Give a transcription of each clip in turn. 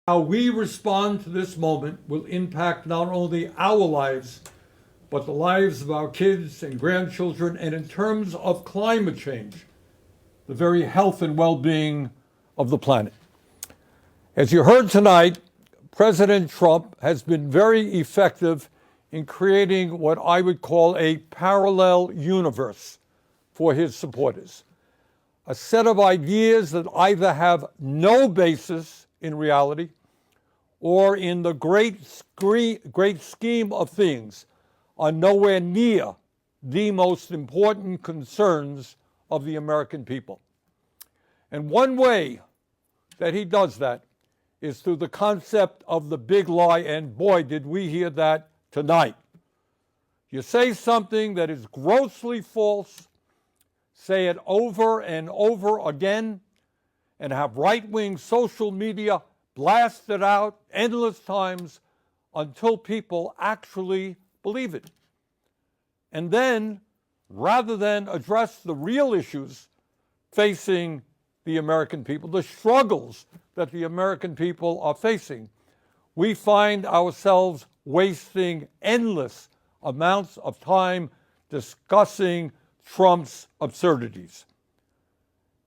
How we respond to this moment will impact not only our lives, but the lives of our kids and grandchildren, and in terms of climate change, the very health and well-being of the planet. As you heard tonight, President Trump has been very effective in creating what I would call a parallel universe for his supporters. A set of ideas that either have no basis in reality or in the great scheme of things are nowhere near the most important concerns of the American people. And one way that he does that is through the concept of the big lie, and boy, did we hear that tonight. You say something that is grossly false, say it over and over again, and have right-wing social media blast it out endless times until people actually believe it. And then, rather than address the real issues facing the American people, the struggles that the American people are facing, we find ourselves wasting endless amounts of time discussing Trump's absurdities.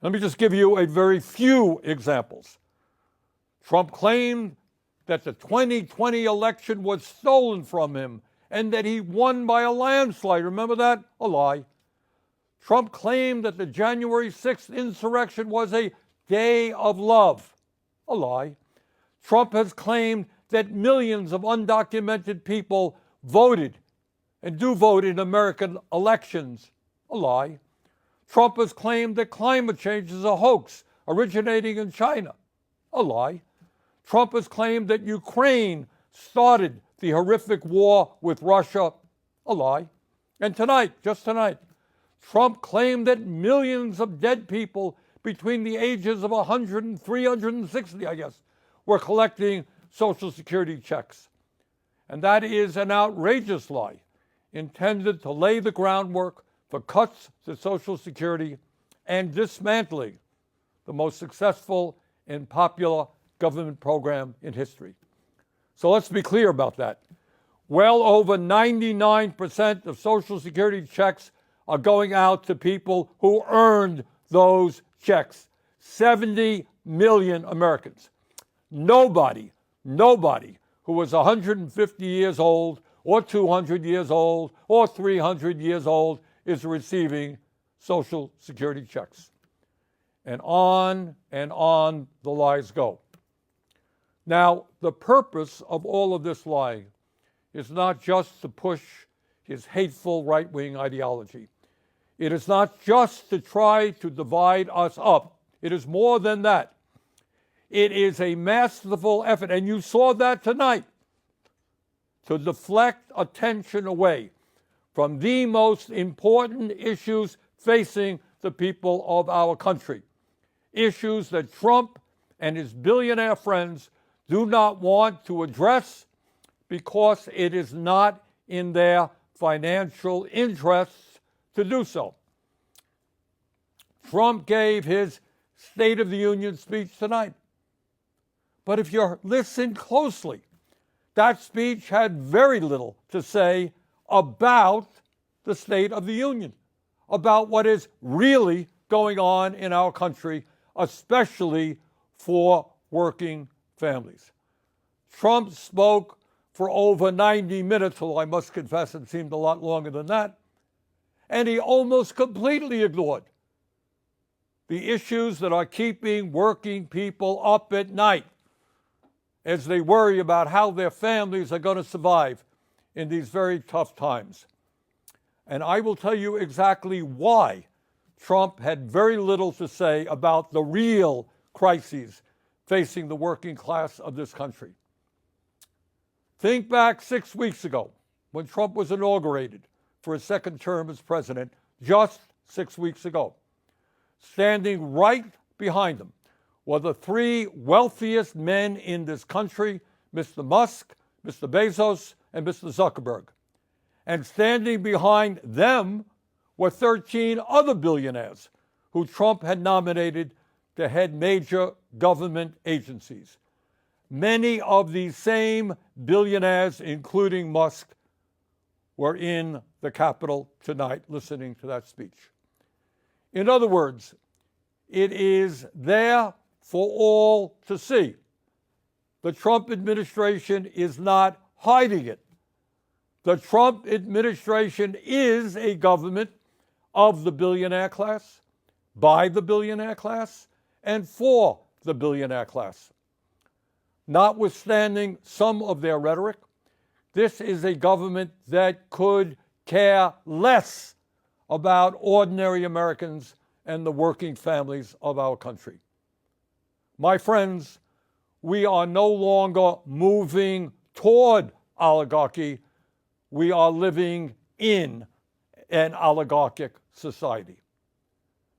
Let me just give you a very few examples. Trump claimed that the 2020 election was stolen from him and that he won by a landslide. Remember that? A lie. Trump claimed that the January 6th insurrection was a day of love. A lie. Trump has claimed that millions of undocumented people voted and do vote in American elections. A lie. Trump has claimed that climate change is a hoax originating in China. A lie. Trump has claimed that Ukraine started the horrific war with Russia. A lie. And tonight, just tonight, Trump claimed that millions of dead people between the ages of 100 and 360, I guess, were collecting Social Security checks. And that is an outrageous lie intended to lay the groundwork for cuts to Social Security and dismantling the most successful and popular government program in history. So let's be clear about that. Well over 99% of Social Security checks are going out to people who earned those checks. 70 million Americans. Nobody who was 150 years old or 200 years old or 300 years old is receiving Social Security checks. And on the lies go. Now, the purpose of all of this lying is not just to push his hateful right-wing ideology. It is not just to try to divide us up. It is more than that. It is a masterful effort, and you saw that tonight, to deflect attention away from the most important issues facing the people of our country. Issues that Trump and his billionaire friends do not want to address because it is not in their financial interests to do so. Trump gave his State of the Union speech tonight. But if you listen closely, that speech had very little to say about the State of the Union, about what is really going on in our country, especially for working families. Trump spoke for over 90 minutes, although I must confess it seemed a lot longer than that, and he almost completely ignored the issues that are keeping working people up at night as they worry about how their families are going to survive in these very tough times. And I will tell you exactly why Trump had very little to say about the real crises facing the working class of this country. Think back 6 weeks ago when Trump was inaugurated for his second term as president, just 6 weeks ago. Standing right behind him were the three wealthiest men in this country, Mr. Musk, Mr. Bezos, and Mr. Zuckerberg. And standing behind them were 13 other billionaires who Trump had nominated to head major government agencies. Many of these same billionaires, including Musk, were in the Capitol tonight listening to that speech. In other words, it is there for all to see. The Trump administration is not hiding it. The Trump administration is a government of the billionaire class, by the billionaire class, and for the billionaire class. Notwithstanding some of their rhetoric, this is a government that could care less about ordinary Americans and the working families of our country. My friends, we are no longer moving toward oligarchy. We are living in an oligarchic society.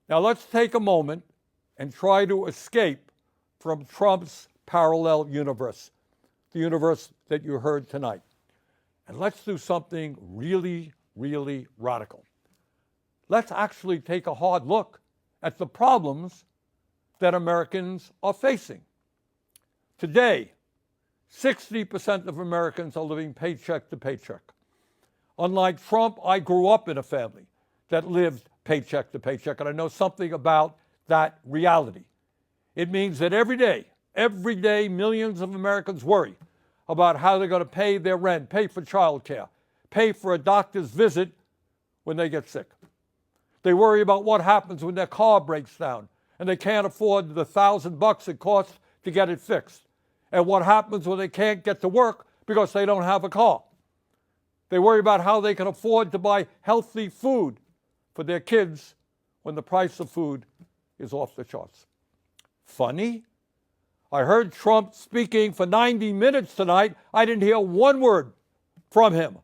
Now let's take a moment and try to escape from Trump's parallel universe, the universe that you heard tonight. And let's do something really, really radical. Let's actually take a hard look at the problems that Americans are facing. Today, 60% of Americans are living paycheck to paycheck. Unlike Trump, I grew up in a family that lived paycheck to paycheck, and I know something about that reality. It means that every day, millions of Americans worry about how they're going to pay their rent, pay for childcare, pay for a doctor's visit when they get sick. They worry about what happens when their car breaks down and they can't afford the $1,000 it costs to get it fixed. And what happens when they can't get to work because they don't have a car. They worry about how they can afford to buy healthy food for their kids when the price of food is off the charts. Funny? I heard Trump speaking for 90 minutes tonight. I didn't hear one word from him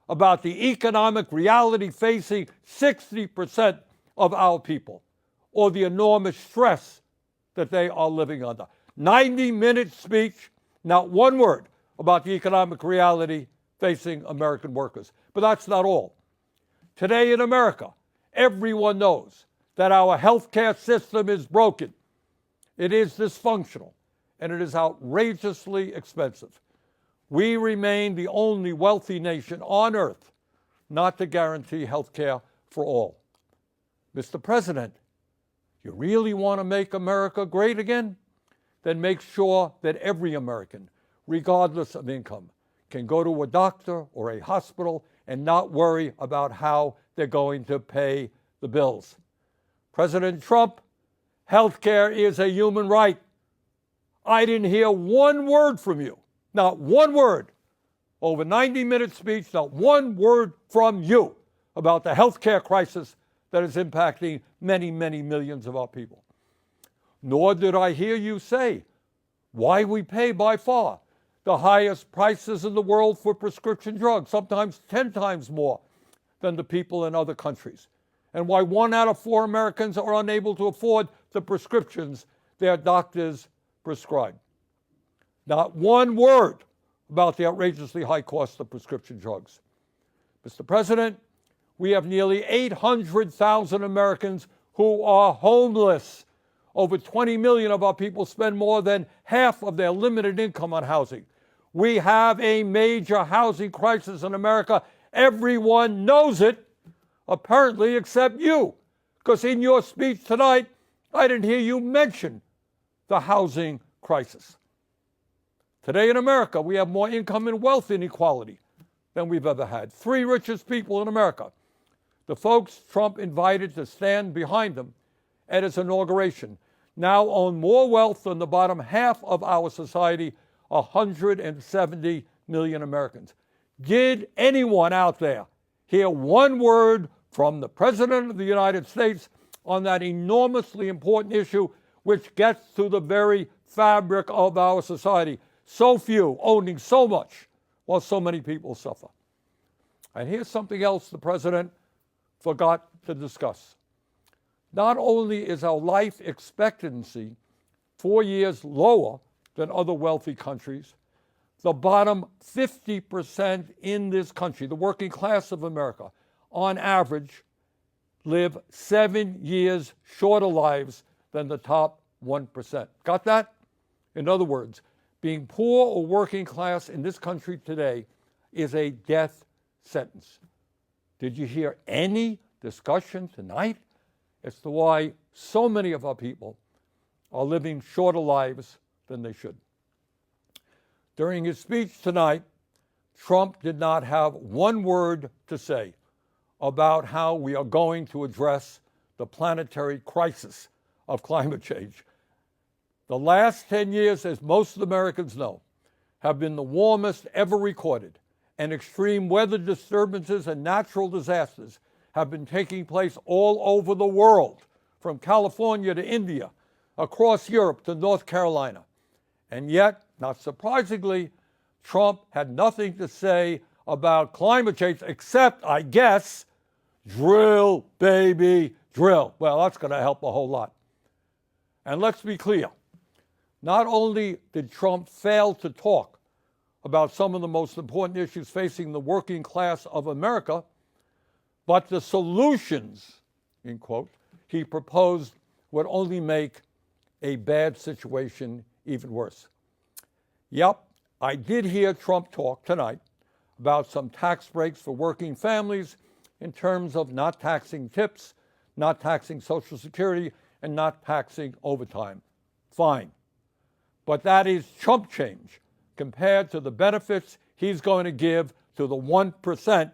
about the economic reality facing 60% of our people, or the enormous stress that they are living under. 90-minute speech, not one word about the economic reality facing American workers. But that's not all. Today in America, everyone knows that our healthcare system is broken. It is dysfunctional, and it is outrageously expensive. We remain the only wealthy nation on earth not to guarantee health care for all. Mr. President, you really want to make America great again? Then make sure that every American, regardless of income, can go to a doctor or a hospital and not worry about how they're going to pay the bills. President Trump, health care is a human right. I didn't hear one word from you, not one word. Over 90-minute speech, not one word from you about the health care crisis that is impacting many, many millions of our people. Nor did I hear you say why we pay by far the highest prices in the world for prescription drugs, sometimes 10 times more than the people in other countries, and why 1 out of 4 Americans are unable to afford the prescriptions their doctors prescribe. Not one word about the outrageously high cost of prescription drugs. Mr. President, we have nearly 800,000 Americans who are homeless. Over 20 million of our people spend more than half of their limited income on housing. We have a major housing crisis in America. Everyone knows it, apparently, except you, because in your speech tonight, I didn't hear you mention the housing crisis. Today in America, we have more income and wealth inequality than we've ever had. 3 richest people in America, the folks Trump invited to stand behind him at his inauguration, now own more wealth than the bottom half of our society, 170 million Americans. Did anyone out there hear one word from the President of the United States on that enormously important issue, which gets to the very fabric of our society? So few owning so much while so many people suffer. And here's something else the President forgot to discuss. Not only is our life expectancy 4 years lower than other wealthy countries, the bottom 50% in this country, the working class of America, on average, live 7 years shorter lives than the top 1%. Got that? In other words, Being poor or working class in this country today is a death sentence. Did you hear any discussion tonight as to why so many of our people are living shorter lives than they should? During his speech tonight, Trump did not have one word to say about how we are going to address the planetary crisis of climate change. The last 10 years, as most Americans know, have been the warmest ever recorded, and extreme weather disturbances and natural disasters have been taking place all over the world, from California to India, across Europe to North Carolina. And yet, not surprisingly, Trump had nothing to say about climate change except, I guess, drill, baby, drill. Well, that's going to help a whole lot. And let's be clear. Not only did Trump fail to talk about some of the most important issues facing the working class of America, but the solutions, in quote, he proposed would only make a bad situation even worse. Yep, I did hear Trump talk tonight about some tax breaks for working families in terms of not taxing tips, not taxing Social Security, and not taxing overtime. Fine. But that is chump change compared to the benefits he's going to give to the 1%,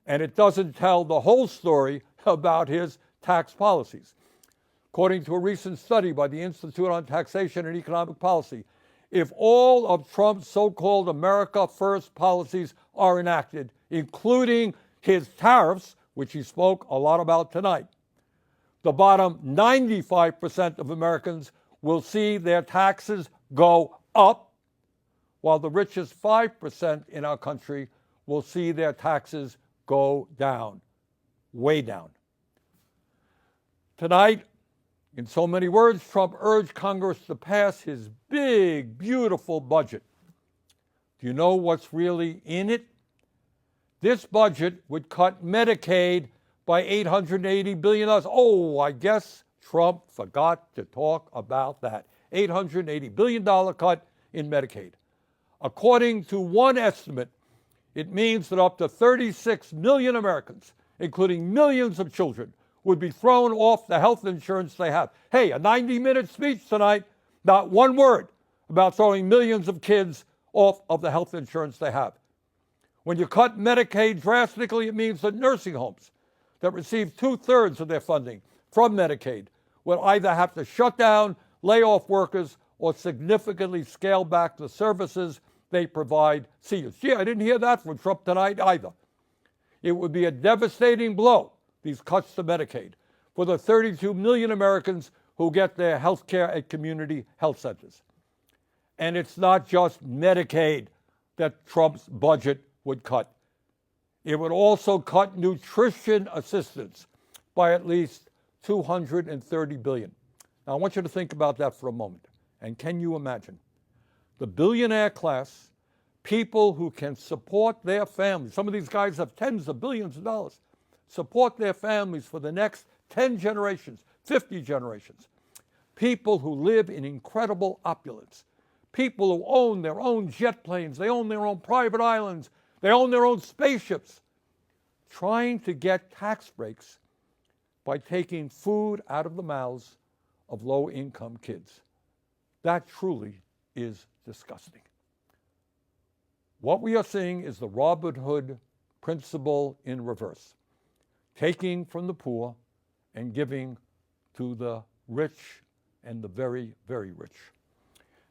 and it doesn't tell the whole story about his tax policies. According to a recent study by the Institute on Taxation and Economic Policy, if all of Trump's so-called America First policies are enacted, including his tariffs, which he spoke a lot about tonight, the bottom 95% of Americans will see their taxes go up, while the richest 5% in our country will see their taxes go down, way down. Tonight, in so many words, Trump urged Congress to pass his big, beautiful budget. Do you know what's really in it? This budget would cut Medicaid by $880 billion. Oh, I guess Trump forgot to talk about that. $880 billion cut in Medicaid. According to one estimate, it means that up to 36 million Americans, including millions of children, would be thrown off the health insurance they have. Hey, a 90-minute speech tonight, not one word about throwing millions of kids off of the health insurance they have. When you cut Medicaid drastically, it means that nursing homes that receive 2/3 of their funding from Medicaid will either have to shut down, lay off workers, or significantly scale back the services they provide seniors. Gee, I didn't hear that from Trump tonight either. It would be a devastating blow, these cuts to Medicaid, for the 32 million Americans who get their health care at community health centers. And it's not just Medicaid that Trump's budget would cut. It would also cut nutrition assistance by at least $230 billion. Now, I want you to think about that for a moment. And can you imagine? The billionaire class, people who can support their families, some of these guys have tens of billions of dollars, support their families for the next 10 generations, 50 generations. People who live in incredible opulence. People who own their own jet planes, they own their own private islands, they own their own spaceships, trying to get tax breaks by taking food out of the mouths of low-income kids. That truly is disgusting. What we are seeing is the Robin Hood principle in reverse, taking from the poor and giving to the rich and the very, very rich.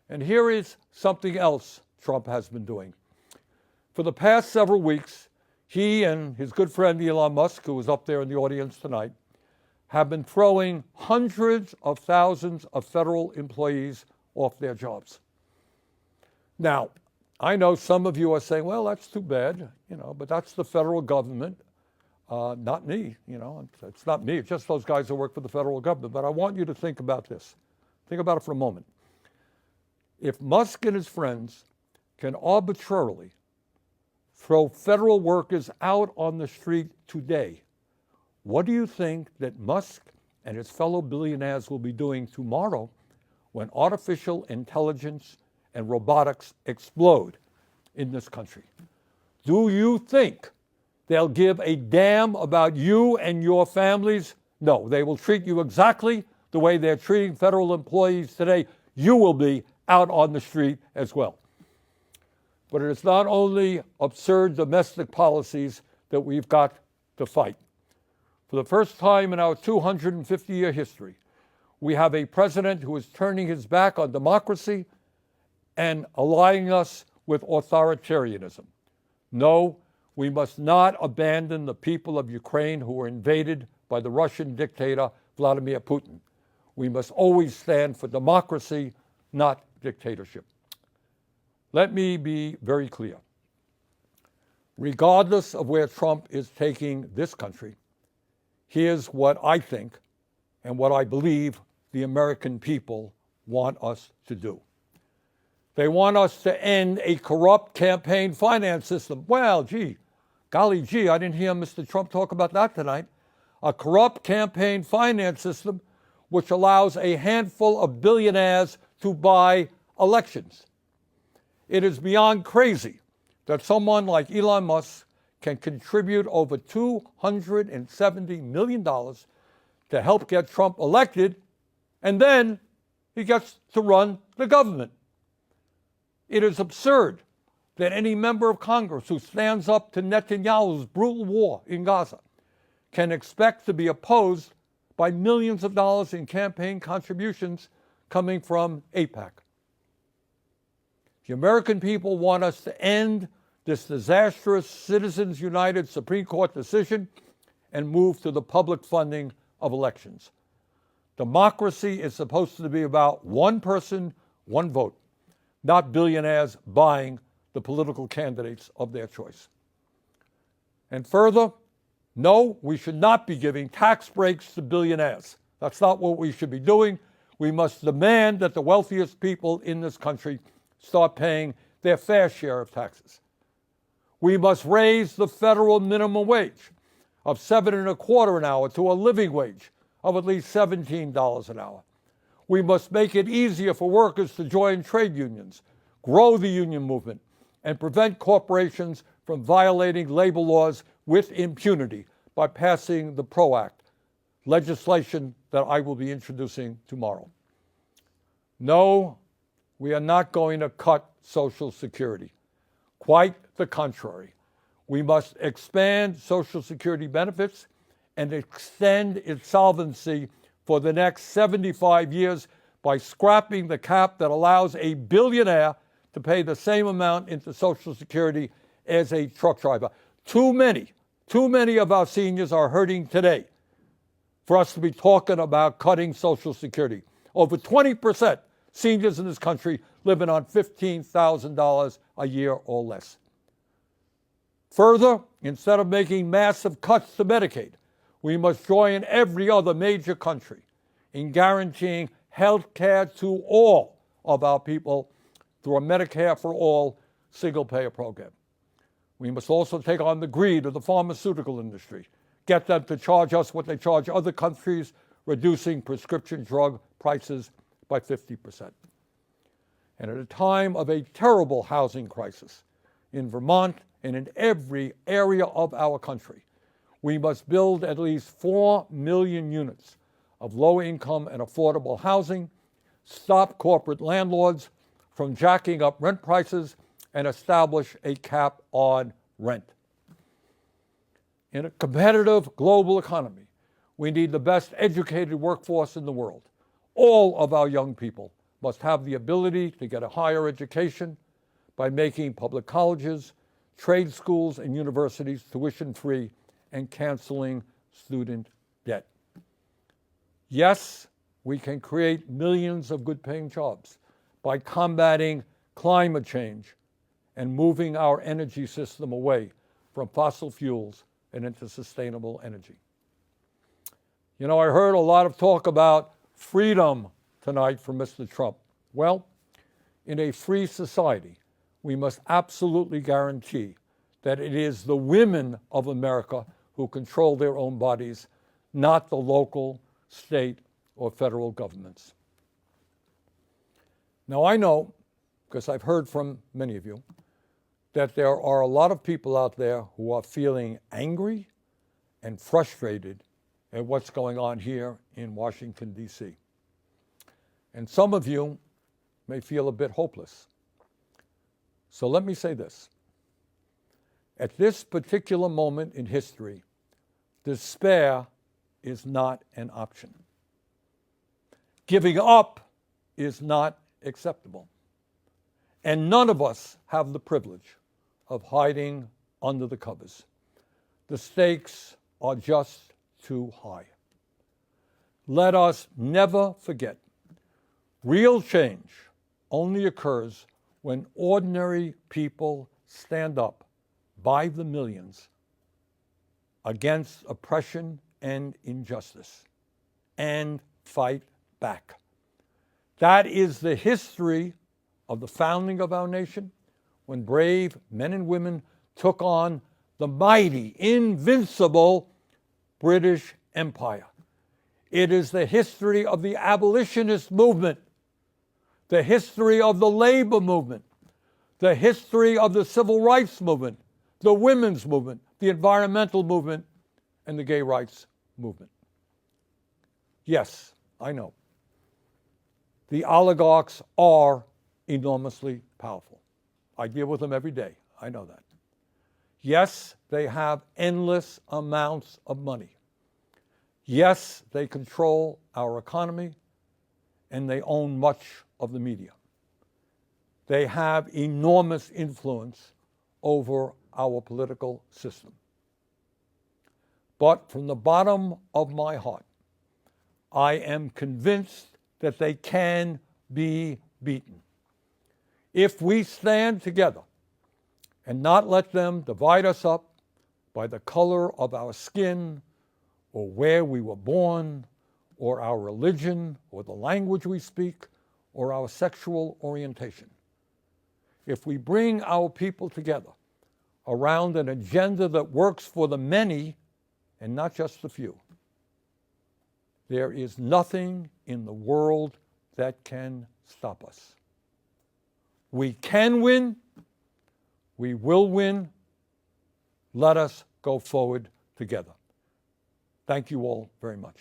And here is something else Trump has been doing. For the past several weeks, he and his good friend Elon Musk, who is up there in the audience tonight, have been throwing hundreds of thousands of federal employees off their jobs. Now, I know some of you are saying, well, that's too bad, but that's the federal government, not me, it's not me, it's just those guys who work for the federal government. But I want you to think about this. Think about it for a moment. If Musk and his friends can arbitrarily throw federal workers out on the street today, what do you think that Musk and his fellow billionaires will be doing tomorrow when artificial intelligence and robotics explode in this country. Do you think they'll give a damn about you and your families? No, they will treat you exactly the way they're treating federal employees today. You will be out on the street as well. But it is not only absurd domestic policies that we've got to fight. For the first time in our 250-year history, we have a president who is turning his back on democracy and allying us with authoritarianism. No, we must not abandon the people of Ukraine who were invaded by the Russian dictator Vladimir Putin. We must always stand for democracy, not dictatorship. Let me be very clear. Regardless of where Trump is taking this country, here's what I think and what I believe the American people want us to do. They want us to end a corrupt campaign finance system. Well, golly gee, I didn't hear Mr. Trump talk about that tonight. A corrupt campaign finance system which allows a handful of billionaires to buy elections. It is beyond crazy that someone like Elon Musk can contribute over $270 million to help get Trump elected, and then he gets to run the government. It is absurd that any member of Congress who stands up to Netanyahu's brutal war in Gaza can expect to be opposed by millions of dollars in campaign contributions coming from AIPAC. The American people want us to end this disastrous Citizens United Supreme Court decision and move to the public funding of elections. Democracy is supposed to be about one person, one vote, not billionaires buying the political candidates of their choice. And further, no, we should not be giving tax breaks to billionaires. That's not what we should be doing. We must demand that the wealthiest people in this country start paying their fair share of taxes. We must raise the federal minimum wage of $7.25 an hour to a living wage of at least $17 an hour. We must make it easier for workers to join trade unions, grow the union movement, and prevent corporations from violating labor laws with impunity by passing the PRO Act, legislation that I will be introducing tomorrow. No, we are not going to cut Social Security. Quite the contrary. We must expand Social Security benefits and extend its solvency for the next 75 years by scrapping the cap that allows a billionaire to pay the same amount into Social Security as a truck driver. Too many of our seniors are hurting today for us to be talking about cutting Social Security. Over 20% seniors in this country living on $15,000 a year or less. Further, instead of making massive cuts to Medicaid, we must join every other major country in guaranteeing health care to all of our people through a Medicare for All single-payer program. We must also take on the greed of the pharmaceutical industry, get them to charge us what they charge other countries, reducing prescription drug prices by 50%. And at a time of a terrible housing crisis in Vermont and in every area of our country, we must build at least 4 million units of low-income and affordable housing, stop corporate landlords from jacking up rent prices, and establish a cap on rent. In a competitive global economy, we need the best educated workforce in the world. All of our young people must have the ability to get a higher education by making public colleges, trade schools, and universities tuition-free and canceling student debt. Yes, we can create millions of good-paying jobs by combating climate change and moving our energy system away from fossil fuels and into sustainable energy. You know, I heard a lot of talk about freedom tonight from Mr. Trump. Well, in a free society, we must absolutely guarantee that it is the women of America who control their own bodies, not the local, state, or federal governments. Now, I know because I've heard from many of you, that there are a lot of people out there who are feeling angry and frustrated at what's going on here in Washington, D.C. And some of you may feel a bit hopeless. So let me say this. At this particular moment in history, despair is not an option. Giving up is not acceptable. And none of us have the privilege of hiding under the covers. The stakes are just too high. Let us never forget, real change only occurs when ordinary people stand up by the millions against oppression and injustice and fight back. That is the history of the founding of our nation, when brave men and women took on the mighty, invincible British Empire. It is the history of the abolitionist movement, the history of the labor movement, the history of the civil rights movement, the women's movement, the environmental movement, and the gay rights movement. Yes, I know. The oligarchs are enormously powerful. I deal with them every day. I know that. Yes, they have endless amounts of money. Yes, they control our economy, and they own much of the media. They have enormous influence over our political system. But from the bottom of my heart, I am convinced that they can be beaten. If we stand together and not let them divide us up by the color of our skin, or where we were born, or our religion, or the language we speak, or our sexual orientation. If we bring our people together around an agenda that works for the many and not just the few, there is nothing in the world that can stop us. We can win. We will win. Let us go forward together. Thank you all very much.